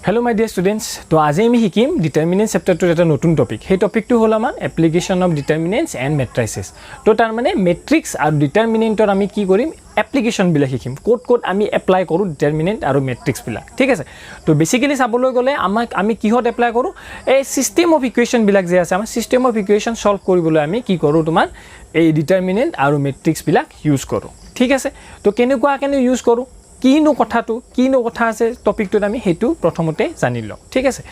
Hello my dear students, to আজি আমি শিকিম determinant chapter টোৰ এটা নতুন টপিক। সেই টপিকটো হ'ল আমাৰ application of determinants and matrices। তো তাৰ মানে matrix আৰু determinantৰ আমি কি কৰিম application বিলাক শিকিম। কোড আমি এপ্লাই কৰো determinant আৰু matrix বিলাক। ঠিক আছে? তো বেসিক্যালি চাবলৈ গলে আমি কিহত এপ্লাই কৰো এই সিস্টেম অফ ইকুয়েশন বিলাক যে আছে আমাৰ সিস্টেম অফ ইকুয়েশন সলভ কৰিবলৈ আমি কি কৰো তোমাৰ এই determinant আৰু matrix বিলাক ইউজ কৰো। ঠিক আছে? তো কেনেকুৱা ইউজ কৰো কিনো কথা আছে টপিকটোত আমি হেতু প্ৰথমতে জানি লওঁ ঠিক আছে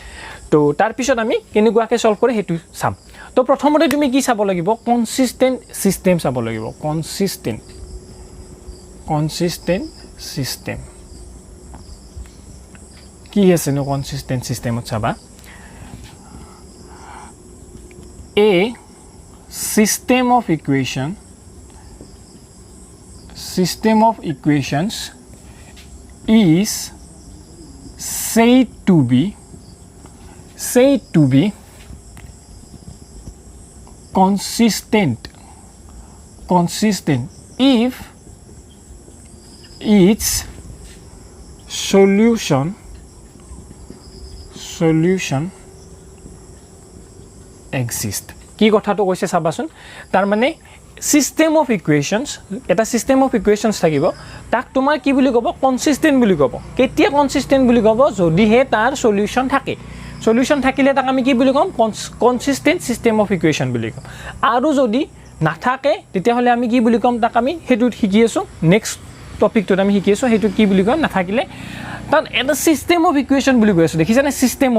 তো তাৰ পিছত আমি কেনেকুৱাকে সলভ কৰে হেতু চাম তো প্ৰথমতে তুমি কি চাব লাগিব কনসিস্টেন্ট সিস্টেম চাব লাগিব কনসিস্টেন্ট সিস্টেম কি আছে নো কনসিস্টেন্ট সিস্টেমত চাবা a system of equations is said to be consistent if its solution exist কি কথাটো কৈছে চাবাচোন তাৰ মানে system of equations এটা system of equations থাকিব তাক তোমাৰ কি বুলি ক'ব consistent বুলি ক'ব কেতিয়া consistent বুলি ক'ব যদি হে তাৰ solution থাকে solution থাকিলে তাক আমি কি বুলি ক'ম consistent system of equation বুলি ক'ম আৰু যদি নাথাকে তেতিয়া হলে আমি কি বুলি ক'ম তাক আমি হেতু শিকি আছো নেক্সট টপিকটোত আমি শিকি আছো হেতু কি বুলি ক'ম নাথাকিলে তাত এটা system of equation বুলি কৈছো দেখিছা না system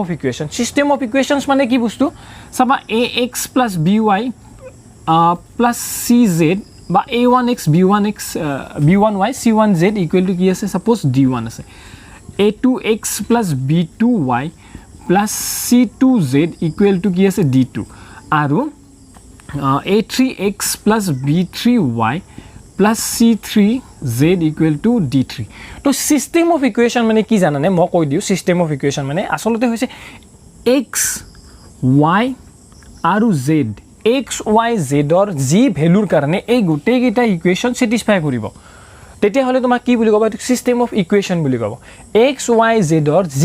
of equations মানে কি বস্তু চাবা ax + by plus cz বা a1x b1x b1y c1z equal to কি আছে suppose d1 আছে a2x plus b2y plus c2z equal to কি আছে d2 আৰু a3x plus b3y plus c3z equal to d3 তো system of equation মানে কি জানানে মই কৈ দিও system of equation মানে আসলতে হৈছে x y আৰু z x y z or z ভ্যালুৰ কাৰণে এই গোটেই গিটা ইকুৱেচন স্যাটিসফাই কৰিব তেতিয়া হলে তোমাক কি বুলি ক'ব এটো সিস্টেম অফ ইকুৱেচন বুলি ক'ব x y z or z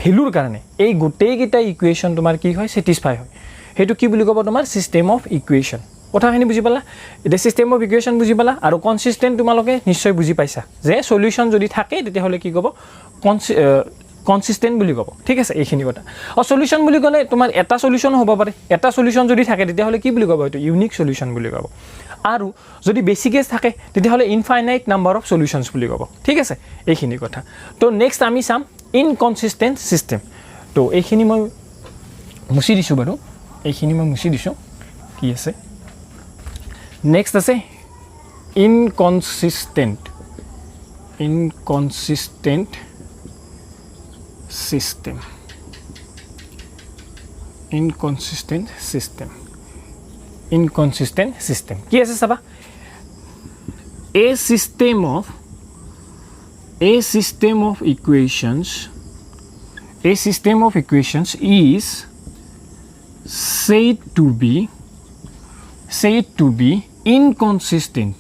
ভ্যালুৰ কাৰণে এই গোটেই গিটা ইকুৱেচন তোমাৰ কি হয় স্যাটিসফাই হয় হেতু কি বুলি ক'ব তোমাৰ সিস্টেম অফ ইকুৱেচন কথাখিনি বুজি পালা এটা সিস্টেম অফ ইকুৱেচন বুজি পালা আৰু কনসিস্টেন্ট তোমালোকে নিশ্চয় বুজি পাইছা যে সলিউশন যদি থাকে তেতিয়া হলে কি ক'ব consistent বুলি ক'ব ঠিক আছে এইখিনি কথা আৰু সলিউশন বুলি ক'লে তোমাৰ এটা সলিউশন হ'ব পাৰে এটা সলিউশন যদি থাকে তেতিয়া হলে কি বুলি ক'ব এটো ইউনিক সলিউশন বুলি ক'ব আৰু যদি বেসিক কেস থাকে তেতিয়া হলে ইনফাইনাইট নাম্বার অফ সলিউশনস বুলি ক'ব ঠিক আছে এইখিনি কথা তো নেক্সট আমি চাম ইনকনসিস্টেন্ট সিস্টেম তো এইখিনি মই মুছি দিছো বাৰু এইখিনি মই মুছি দিছো কি আছে নেক্সট আছে ইনকনসিস্টেন্ট system কি আছে চাবা a system of equations is said to be inconsistent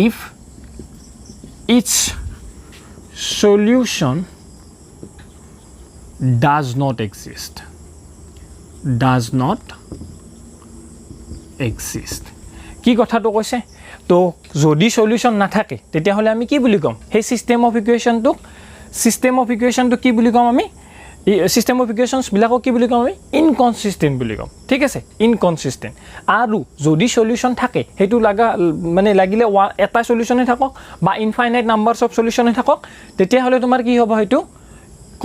if its solution does not exist কি কথাটো কৈছে তো যদি সলিউশন না থাকে তেতিয়া হলে আমি কি বুলি কম সেই সিস্টেম অফ ইকুৱেচনটো কি বুলি কম আমি সিস্টেম অফ ইকুৱেচনস বিলাকক কি বুলি কম আমি ইনকনসিস্টেন্ট বুলি কম ঠিক আছে ইনকনসিস্টেন্ট আৰু যদি সলিউশন থাকে হেতু মানে লাগিলে এটা সলিউশনে থাকক বা ইনফাইনাইট নাম্বাৰস অফ সলিউশনে থাকক তেতিয়া হলে তোমাৰ কি হ'ব হেতু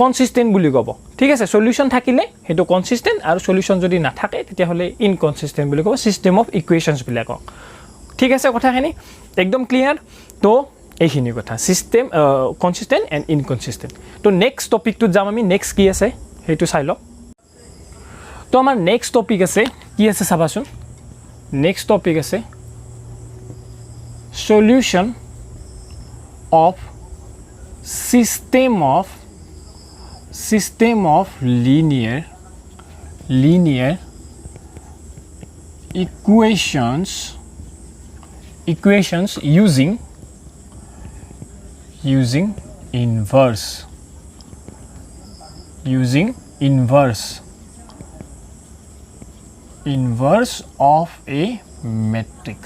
কনসিস্টেন্ট বুলি ক'ব ঠিক আছে সলিউশন থাকিলে হেতু কনসিস্টেন্ট আৰু সলিউশন যদি না থাকে তেতিয়া হলে ইনকনসিস্টেন্ট বুলি ক'ব সিস্টেম অফ ইকুৱেচনস বিলাকক ঠিক আছে কথাখিনি একদম ক্লিয়াৰ তো এইখিনি কথা সিস্টেম কনসিস্টেন্ট এন্ড ইনকনসিস্টেন্ট তো নেক্সট টপিকটো যাম আমি নেক্সট কি আছে হেতু চাই লও তো আমাৰ নেক্সট টপিক আছে কি আছে চাবাচোন নেক্সট টপিক আছে solution of system of linear equations using inverse of a matrix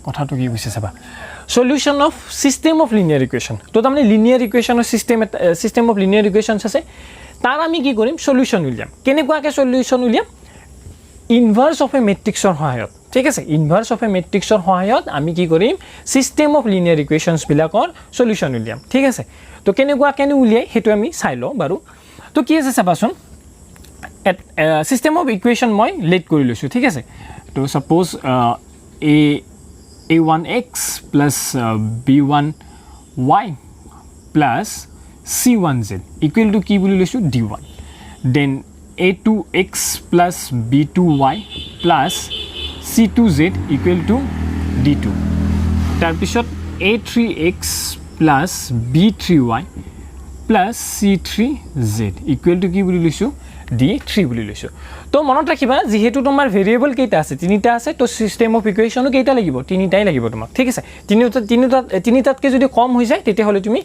কথাটো কি কৈছে চাবা solution of system of linear equation তো তাৰমানে linear equation system of linear equations আছে তাৰ আমি কি কৰিম solution উলিয়াম কেনেকুৱাকে solution উলিয়াম inverse of a matrix ৰ সহায়ত ঠিক আছে inverse of a matrix ৰ সহায়ত আমি কি কৰিম system of linear equations বিলাকৰ solution উলিয়াম ঠিক আছে তো কেনেকুৱাকে উলিয়াই হেতু আমি চাই লও বাৰু তো কি আছে চাবাচোন system of equation মই লেট কৰি লৈছো ঠিক আছে তো suppose a1x plus b1y plus c1z equal to কি বুলি লৈছো d1 then a2x plus b2y plus c2z equal to d2 তাৰ পিছত a3x plus b3y plus c3z equal to কি বুলি লৈছো d3 বুলি লৈছো তো মনত ৰাখিবা যেহেতু তোমাৰ ভেৰিয়েবল কেইটা আছে তিনিটা আছে তো সিস্টেম অফ ইকুয়েশনো কেইটা লাগিব তিনিটাই লাগিব তোমাক ঠিক আছে তিনিটাতকৈ যদি কম হৈ যায় তেতিয়া হলে তুমি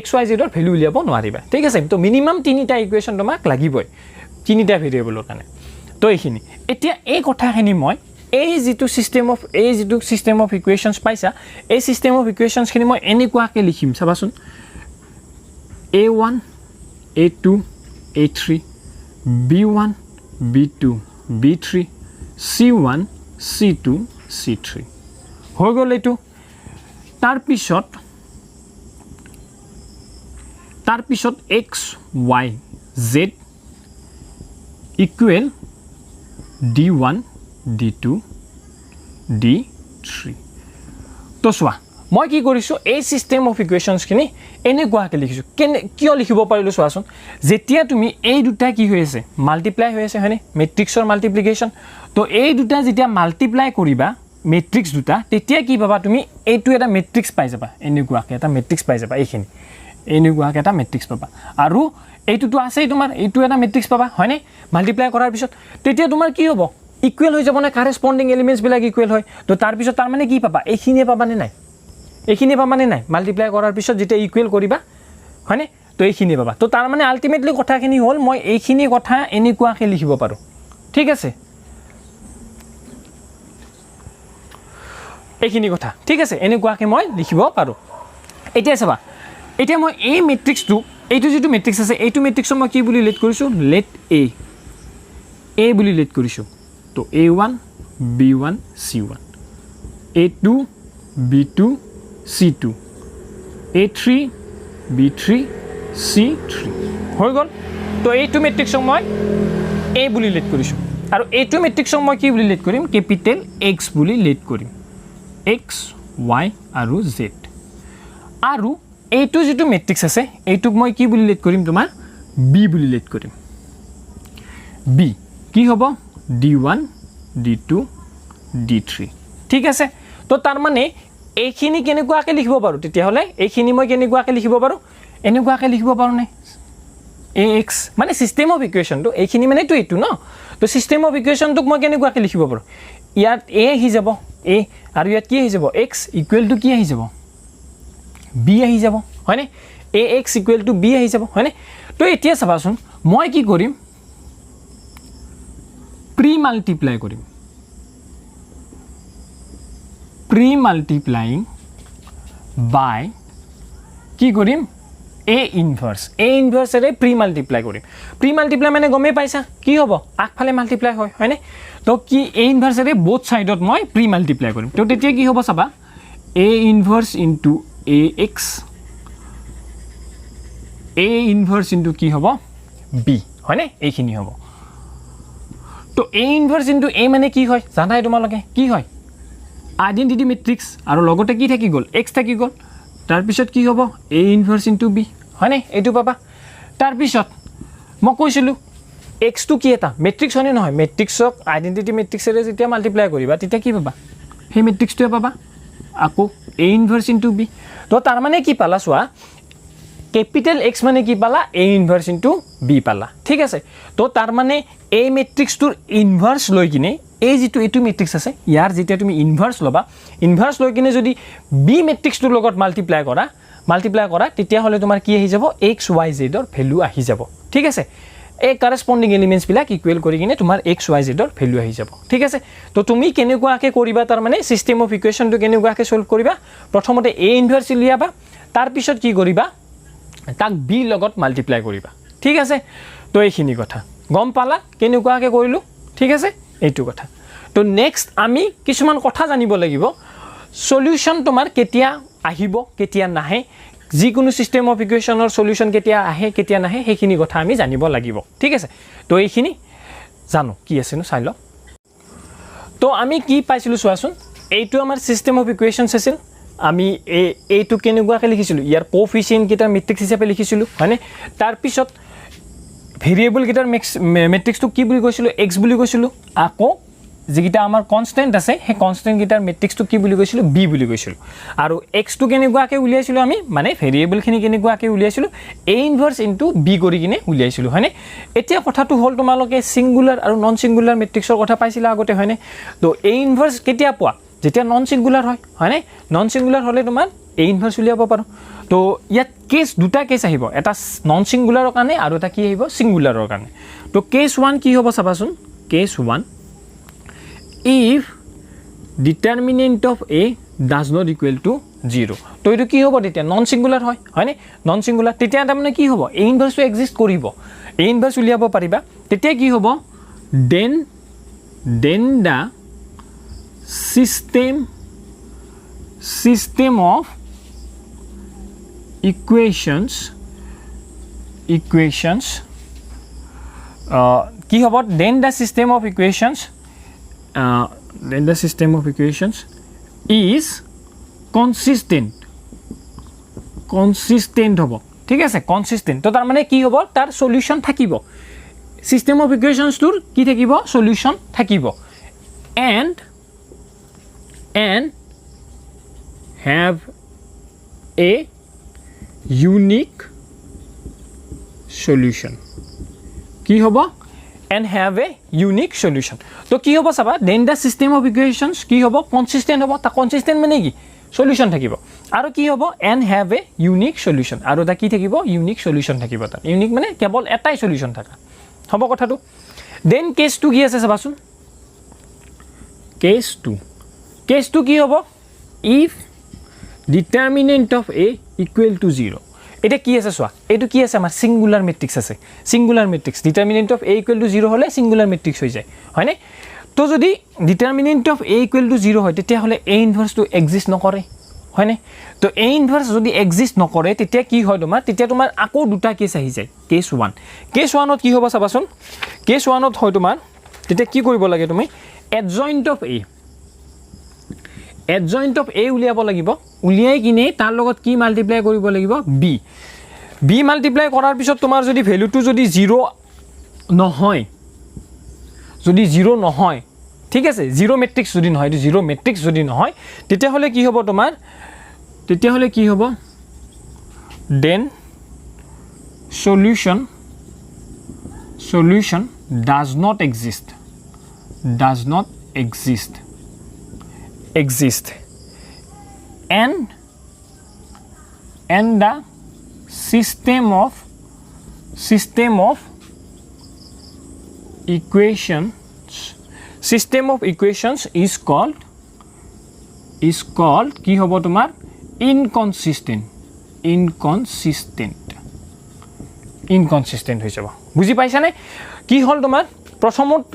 xyz ৰ ভ্যালু উলিয়াব নোৱাৰিবা ঠিক আছে তো মিনিমাম তিনিটা ইকুয়েশন তোমাক লাগিবই তিনিটা ভেৰিয়েবলৰ কাৰণে তো এইখিনি এতিয়া এই কথাখিনি মই এই যেটো সিস্টেম অফ ইকুয়েশনস পাইছা এই সিস্টেম অফ ইকুয়েশনস খিনি মই এনেকুৱাকে লিখিম চাবাচোন a1 a2 a3 b1 b2 b3 c1 c2 c3 হৈ গ'ল এটো তাৰ পিছত x y z equal d1 d2 d3 তো সোৱা মই কি কৰিছো এই সিস্টেম অফ ইকুয়েশনস খিনি এনেকুৱাকে লিখিছো কিয় লিখিব পাৰিলো সোৱাচোন যেতিয়া তুমি এই দুটা কি হৈ আছে মাল্টিপ্লাই হৈ আছে হয়নে মেট্ৰিক্সৰ মাল্টিপ্লিকেশন তো এই দুটা যেতিয়া মাল্টিপ্লাই কৰিবা মেট্ৰিক্স দুটা তেতিয়া কি পাবা তুমি এইটো এটা মেট্ৰিক্স পাই যাবা এনেকুৱাকে এটা মেট্ৰিক্স পাই যাবা এইখিনি এনেকুৱাকে এটা মেট্ৰিক্স পাবা আৰু এইটোটো আছে তোমাৰ এইটো এটা মেট্ৰিক্স পাবা হয়নে মাল্টিপ্লাই কৰাৰ পিছত তেতিয়া তোমাৰ কি হ'ব ইকুৱেল হৈ যাব না কৰেসপন্ডিং এলিমেন্টস বিলাক ইকুৱেল হয় তো তাৰ পিছত তাৰ মানে কি পাবা এইখিনি পাবা নে নাই এইখিনি পাবা নে নাই মাল্টিপ্লাই কৰাৰ পিছত যেতিয়া ইকুৱেল কৰিবা হয়নে তো এইখিনি পাবা তো তাৰ মানে আলটিমেটলি কথাখিনি হ'ল মই এইখিনি কথা এনেকুৱাকে লিখিব পাৰো ঠিক আছে এইখিনি কথা ঠিক আছে এনেকুৱাকে মই লিখিব পাৰো এতিয়া চাবা এতিয়া মই এই মেট্ৰিক্সটো এইটো যেটো মেট্ৰিক্স আছে এইটো মেট্ৰিক্সক মই কি বুলি লেট কৰিছো লেট a বুলি লেট কৰিছো তো a1 b1 c1 a2 b2 c2 a3 b3 c3 হৈ গ'ল তো এইটো মেট্ৰিক্সক মই a বুলি লেট কৰিছো আৰু এইটো মেট্ৰিক্সক মই কি বুলি লেট কৰিম ক্যাপিটেল x বুলি লেট কৰিম x y আৰু z আৰু এইটো যেটো মেট্ৰিক্স আছে এইটোক মই কি বুলি লেট কৰিম তোমাৰ b বুলি লেট কৰিম b কি হ'ব d1 d2 d3 ঠিক আছে তো তাৰ মানে এইখিনি কেনেকুৱাকে লিখিব পাৰো তেতিয়া হলে এইখিনি মই কেনেকুৱাকে লিখিব পাৰো এনেকুৱাকে লিখিব পাৰো নে ax মানে সিস্টেম অফ ইকুয়েশন তো এইখিনি মানে তো এইটো ন তো সিস্টেম অফ ইকুয়েশন তোক মই কেনেকুৱাকে লিখিব পাৰো ইয়াত a হি যাব a আৰু ইয়াত কি হি যাব x ইকুৱেল টু কি হি যাব b আহি যাব হয়নে ax ইকুৱেল টু b আহি যাব হয়নে তো এতিয়া চাবাচোন মই কি কৰিম প্ৰি মাল্টিপ্লাইং বাই কি কৰিম a ইনভাৰ্স এৰে প্ৰি মাল্টিপ্লাই কৰিম প্ৰি মাল্টিপ্লাই মানে গমে পাইছা কি হ'ব আগফালে মাল্টিপ্লাই হয় হয়নে তো কি a ইনভার্স এৰে বোথ সাইডত মই প্ৰি মাল্টিপ্লাই কৰিম তো তেতিয়া কি হ'ব চাবা a inverse into ax a inverse into কি হ'ব b হয়নে এইখিনি হ'ব তো a ইনভার্স ইনটু a মানে কি হয় জানাই তোমালোকে কি হয় আইডেন্টিটি ম্যাট্রিক্স আৰু লগতে কি থাকি গল x থাকি গল তাৰ পিছত কি হ'ব a ইনভাৰ্স ইনটু b হয়নে এইটো পাবা তাৰ পিছত মই কৈছিলো x টু কি এটা ম্যাট্ৰিক্স হয়নে নহয় ম্যাট্ৰিক্সক আইডেন্টিটি ম্যাট্ৰিক্সৰে যেতিয়া মাল্টিপ্লাই কৰিবা তেতিয়া কি পাবা সেই ম্যাট্ৰিক্সটোৱে পাবা আকৌ a ইনভাৰ্স ইনটু b তো তাৰ মানে কি পালা সোৱা ক্যাপিটেল x মানে কি পালা a ইনভাৰ্স ইনটু B পালা ঠিক আছে তো তাৰ মানে A মেট্ৰিক্সটোৰ ইনভাৰ্স লৈ কিনে এই যেটো এটো মেট্ৰিক্স আছে ইয়াৰ যেটা তুমি ইনভাৰ্স লবা ইনভাৰ্স লৈ কিনে যদি B মেট্ৰিক্সটোৰ লগত মাল্টিপ্লাই কৰা তেতিয়া হলে তোমাৰ কি আহি যাব x y z ৰ ভ্যালু আহি যাব ঠিক আছে এই কৰেসপন্ডিং এলিমেন্টস বিলাক ইকুৱেল কৰি কিনে তোমাৰ x y z ৰ ভ্যালু আহি যাব ঠিক আছে তো তুমি কেনেকুৱাকে কৰিবা তাৰ মানে সিস্টেম অফ ইকুৱেচনটো কেনেকুৱাকে সলভ কৰিবা প্ৰথমতে A ইনভাৰ্স উলিয়াবা তাৰ পিছত কি কৰিবা তাক B লগত মাল্টিপ্লাই কৰিবা ঠিক আছে তো এইখিনি কথা গম পালা কেনেকুৱাকে কৰিলো ঠিক আছে এইটো কথা তো নেক্সট আমি কিছুমান কথা জানিব লাগিব সলিউশন তোমাৰ কেতিয়া আহিব কেতিয়া নাহে যিকোনো সিস্টেম অফ ইকুৱেচনৰ সলিউশন কেতিয়া আহে কেতিয়া নাহে সেইখিনি কথা আমি জানিব লাগিব ঠিক আছে তো এইখিনি জানো কি আছে ন চাই ল তো আমি কি পাইছিলো চোৱাচোন এইটো আমাৰ সিস্টেম অফ ইকুৱেচনছ আছিল আমি এইটো কেনেকুৱাকে লিখিছিলো ইয়াৰ কোএফিচিয়েন্ট কিটা মেট্ৰিক্স হিচাপে লিখিছিলো মানে তাৰ পিছত ভেৰিয়েবল কিটাৰ মেট্ৰিক্সটো কি বুলি কৈছিলো x বুলি কৈছিলো আকৌ যেকিটা আমাৰ কনস্ট্যান্ট আছে হে কনস্ট্যান্ট কিটাৰ মেট্ৰিক্সটো কি বুলি কৈছিলো b বুলি কৈছিলো আৰু x টো কেনেকুৱাকে উলিয়াইছিলো আমি মানে ভেৰিয়েবল খিনি কেনেকুৱাকে উলিয়াইছিলো a ইনভাৰ্স ইনটু b কৰি কিনে উলিয়াইছিলো হয়নে এতিয়া কথাটো হল তোমালোকে সিঙ্গুলাৰ আৰু নন সিঙ্গুলাৰ মেট্ৰিক্সৰ কথা পাইছিলা আগতে হয়নে তো a ইনভাৰ্স কেতিয়া পোৱা যেতিয়া নন সিঙ্গুলাৰ হয়নে নন সিঙ্গুলাৰ হলে তোমাৰ a ইনভাৰ্স উলিয়াব পাৰো তো ইয়াত কেস দুটা কেস আহিব এটা নন সিঙ্গুলাৰৰ কাৰণে আৰু এটা কি আহিব সিঙ্গুলাৰৰ কাৰণে তো কেস 1 কি হ'ব চাবাচোন case 1 if determinant of a does not equal to 0 তো এটো কি হ'ব তেতিয়া নন সিঙ্গুলাৰ হয়নে নন সিঙ্গুলাৰ তেতিয়া তাৰ মানে কি হ'ব a ইনভাৰ্স টো এক্সিষ্ট কৰিব a ইনভাৰ্স উলিয়াব পাৰিবা তেতিয়া কি হ'ব then the system of equations কি হ'ব then the system of equations is consistent হ'ব ঠিক আছে consistent তো তাৰ মানে কি হ'ব তাৰ সলিউশন থাকিব system of equations তোৰ কি থাকিব সলিউশন থাকিব and have a unique solution কি হ'ব and have a unique solution তো কি হ'ব চাবা then the system of equations কি হ'ব consistent হ'ব তা consistent মানে কি solution থাকিব আৰু কি হ'ব and have a unique solution আৰু তা কি থাকিব unique solution থাকিব তা unique মানে কেৱল এটাই solution থাকা হ'ব কথাটো then case 2 কি আছে চাবাচোন case 2 কি হ'ব if determinant of a equal to 0 এটা কি আছে সোয়া এটো কি আছে আমাৰ সিঙ্গুলার ম্যাট্রিক্স আছে singular matrix determinant of a equal to 0 হলে সিঙ্গুলার ম্যাট্রিক্স হৈ যায় হয়নে তো যদি determinant of a equal to 0 হয় তেতিয়া হলে a ইনভার্স টো এক্সিস্ট নকৰে হয়নে তো a ইনভাৰ্স যদি এক্সিস্ট নকৰে তেতিয়া কি হয় তোমাৰ আকৌ দুটা কেস আহি যায় কেস 1 কেস 1 ত কি হ'ব চাবাচোন কেস 1 ত হয় তোমাৰ তেতিয়া কি কৰিব লাগে তুমি adjoint of a উলিয়াব লাগিব উলিয়াই কিনে তাৰ লগত কি মাল্টিপ্লাই কৰিব লাগিব b মাল্টিপ্লাই কৰাৰ পিছত তোমাৰ যদি ভ্যালুটো যদি 0 নহয় ঠিক আছে 0 ম্যাট্ৰিক্স যদি নহয় 0 ম্যাট্ৰিক্স যদি নহয় তেতিয়া হলে কি হ'ব তোমাৰ তেতিয়া হলে কি হ'ব then solution does not exist and the system of equations is called কি হ'ব তোমাৰ inconsistent হৈ যাব বুজি পাইছানে কি হল তোমাৰ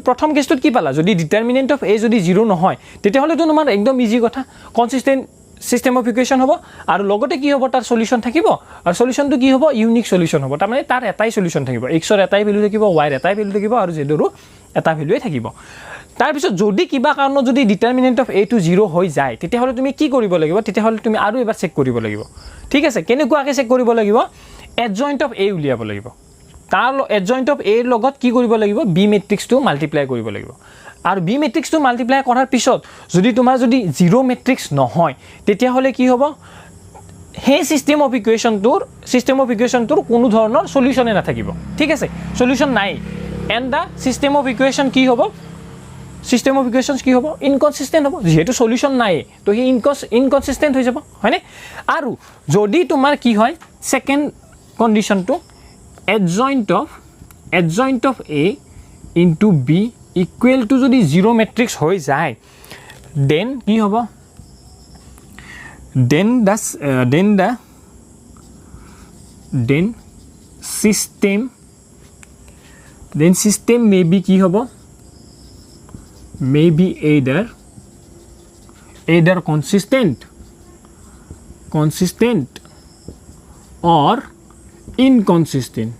প্ৰথম কেছটোত কি পালা যদি ডিটাৰমিনেন্ট অফ a যদি 0 নহয় তেতিয়া হলে তো তোমাৰ একদম ইজি কথা কনসিস্টেন্ট সিস্টেম অফ ইকুৱেচন হ'ব আৰু লগতে কি হ'ব তাৰ সলিউশন থাকিব আৰু সলিউশনটো কি হ'ব ইউনিক সলিউশন হ'ব তাৰ মানে তাৰ এটাই সলিউশন থাকিব x ৰ এটাই ভ্যালু থাকিব y ৰ এটাই ভ্যালু থাকিব আৰু z ৰো এটা ভ্যালুই থাকিব তাৰ পিছত যদি কিবা কাৰণত যদি ডিটারমিনেন্ট অফ a টো 0 হৈ যায় তেতিয়া হলে তুমি কি কৰিব লাগিব তেতিয়া হলে তুমি আৰু এবাৰ চেক কৰিব লাগিব ঠিক আছে কেনেকুৱাকে চেক কৰিব লাগিব adjoint of a উলিয়াব লাগিব তাৰ adjoint of a লগত কি কৰিব লাগিব b মেট্ৰিক্স টো মাল্টিপ্লাই কৰিব লাগিব আৰু b মেট্ৰিক্স টো মাল্টিপ্লাই কৰাৰ পিছত যদি তোমাৰ যদি 0 মেট্ৰিক্স নহয় তেতিয়া হলে কি হ'ব সেই চিষ্টেম অফ ইকুৱেশ্যনটোৰ কোনো ধৰণৰ সলিউশ্যনে নাথাকিব ঠিক আছে সলিউশ্যন নাই and the system of equation কি হ'ব চিষ্টেম অফ ইকুৱেশ্যনছ কি হ'ব ইনকনচিষ্টেণ্ট হ'ব যিহেতু সলিউশ্যন নাই তো সি ইনকনচিষ্টেণ্ট হৈ যাব হয়নে আৰু যদি তোমাৰ কি হয় ছেকেণ্ড কণ্ডিশ্যনটো adjoint of A into B equal to যদি জিৰ' মেট্ৰিক্স হৈ যায় দেন কি হ'ব then system may be কি হ'ব may be either consistent or inconsistent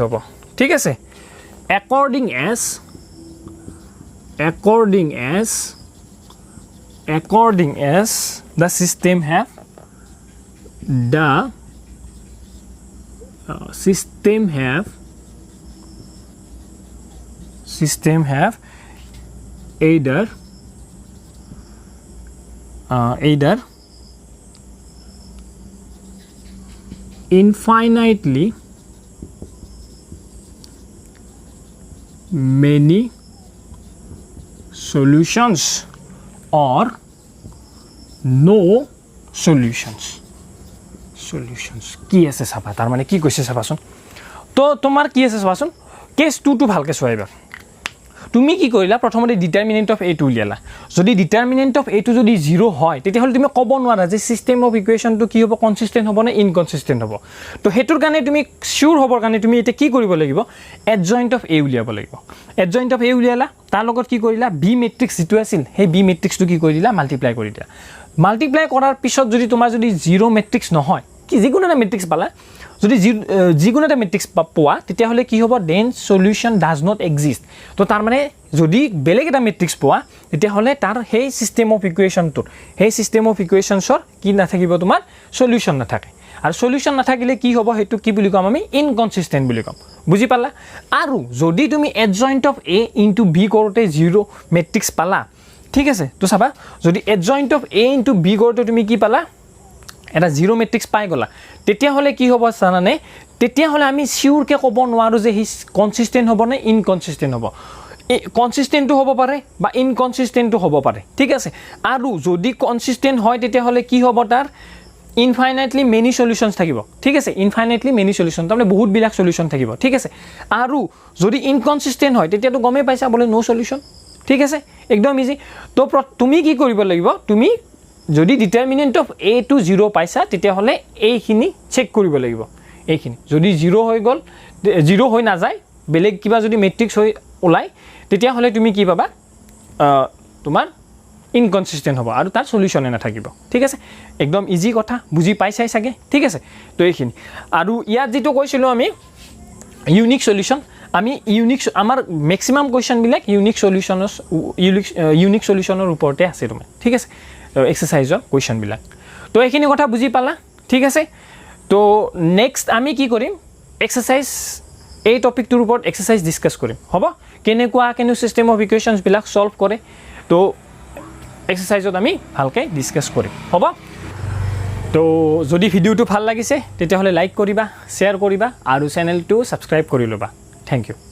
হ'ব ঠিক আছে according as the system have either infinitely many solutions or no solutions কি আছে চাবা তাৰ মানে কি কৈছে চাবাচোন তো তোমাৰ কি আছে চাবাচোন কেছ 2 টো ভালকৈ চোৱাইবা তুমি কি কৰিলা প্ৰথমতে ডিটাৰমিনেন্ট অফ a টো উলিয়ালা যদি ডিটাৰমিনেন্ট অফ a টো যদি 0 হয় তেতিয়াহ'লে তুমি ক'ব নোৱাৰা যে চিষ্টেম অফ ইকুৱেশ্যনটো কি হ'ব কনসিস্টেন্ট হ'ব নে ইনকনসিস্টেন্ট হ'ব তো হেতুৰ কাৰণে তুমি শিওৰ হ'বৰ কাৰণে তুমি এটা কি কৰিব লাগিব adjoint of a উলিয়াব লাগিব adjoint of a উলিয়ালা তাৰ লগত কি কৰিলা b মেট্ৰিক্স যেটো আছিল সেই b মেট্ৰিক্সটো কি কৰি দিলা মাল্টিপ্লাই কৰি দিলা মাল্টিপ্লাই কৰাৰ পিছত যদি তোমাৰ যদি 0 মেট্ৰিক্স নহয় কি যিকোনো এটা মেট্ৰিক্স পালা যদি যিকোনো এটা মেট্ৰিক্স পোৱা তেতিয়াহ'লে কি হ'ব then solution does not exist তো তাৰ মানে যদি বেলেগ এটা মেট্ৰিক্স পোৱা তেতিয়াহ'লে তাৰ সেই চিষ্টেম অফ ইকুৱেশ্যনছৰ কি নাথাকিব তোমাৰ সলিউশ্যন নাথাকে আৰু সলিউশ্যন নাথাকিলে কি হ'ব হেতু কি বুলি কম আমি ইনকনসিস্টেন্ট বুলি কম বুজি পালা আৰু যদি তুমি adjoint of a into b কৰোতে 0 মেট্ৰিক্স পালা ঠিক আছে তো চাবা যদি adjoint of a into b কৰোতে তুমি কি পালা এটা 0 মেট্ৰিক্স পাই গলা তেতিয়াহ'লে কি হ'ব জানানে তেতিয়াহ'লে আমি শিওৰকে ক'ব নোৱাৰো যে হি কনসিস্টেন্ট হ'ব নে ইনকনসিস্টেন্ট হ'ব কনসিস্টেন্টটো হ'ব পাৰে বা ইনকনসিস্টেন্টটো হ'ব পাৰে ঠিক আছে আৰু যদি কনসিস্টেন্ট হয় তেতিয়াহ'লে কি হ'ব তাৰ ইনফাইনাইটলি মেনি সলিউশনস থাকিব ঠিক আছে ইনফাইনাইটলি মেনি সলিউশন তাৰমানে বহুত বিলাক সলিউশন থাকিব ঠিক আছে আৰু যদি ইনকনসিস্টেন্ট হয় তেতিয়াতো গমে পাইছা বলে নো সলিউশন ঠিক আছে একদম ইজি তো তুমি কি কৰিব লাগিব তুমি যদি ডিটাৰমিনেন্ট অফ a to 0 পাইছা তেতিয়াহ'লে এইখিনি চেক কৰিব লাগিব এইখিনি যদি 0 হৈ গ'ল 0 হৈ না যায় বেলেগ কিবা যদি মেট্ৰিক্স হৈ ওলাই তেতিয়াহ'লে তুমি কি পাবা তোমাৰ ইনকনসিস্টেন্ট হ'ব আৰু তাৰ সলিউশনে নাথাকিব ঠিক আছে একদম ইজি কথা বুজি পাইছাই চাগে ঠিক আছে তো এইখিনি আৰু ইয়াত যেটো কৈছিলো আমি ইউনিক সলিউশন আমি ইউনিক আমাৰ ম্যাক্সিমাম কোৱেশ্চন বিলাক ইউনিক সলিউশনৰ ওপৰতে আছে তোমাৰ ঠিক আছে এক্সাৰসাইজৰ কোৱেশ্চন বিলাক তো এইখিনি কথা বুজি পালা ঠিক আছে তো নেক্সট আমি কি কৰিম এক্সাৰসাইজ এই টপিকটোৰ ওপৰত এক্সাৰসাইজ ডিসকাস কৰিম হ'ব কেনেকুৱা সিস্টেম অফ ইকুৱেশ্যনছ বিলাক সলভ কৰে তো এক্সাৰসাইজত আমি ভালকৈ ডিসকাস কৰিম হ'ব তো যদি ভিডিওটো ভাল লাগিছে তেতিয়াহ'লে লাইক কৰিবা শেয়াৰ কৰিবা আৰু চেনেলটো সাবস্ক্ৰাইব কৰি ল'বা থ্যাংক ইউ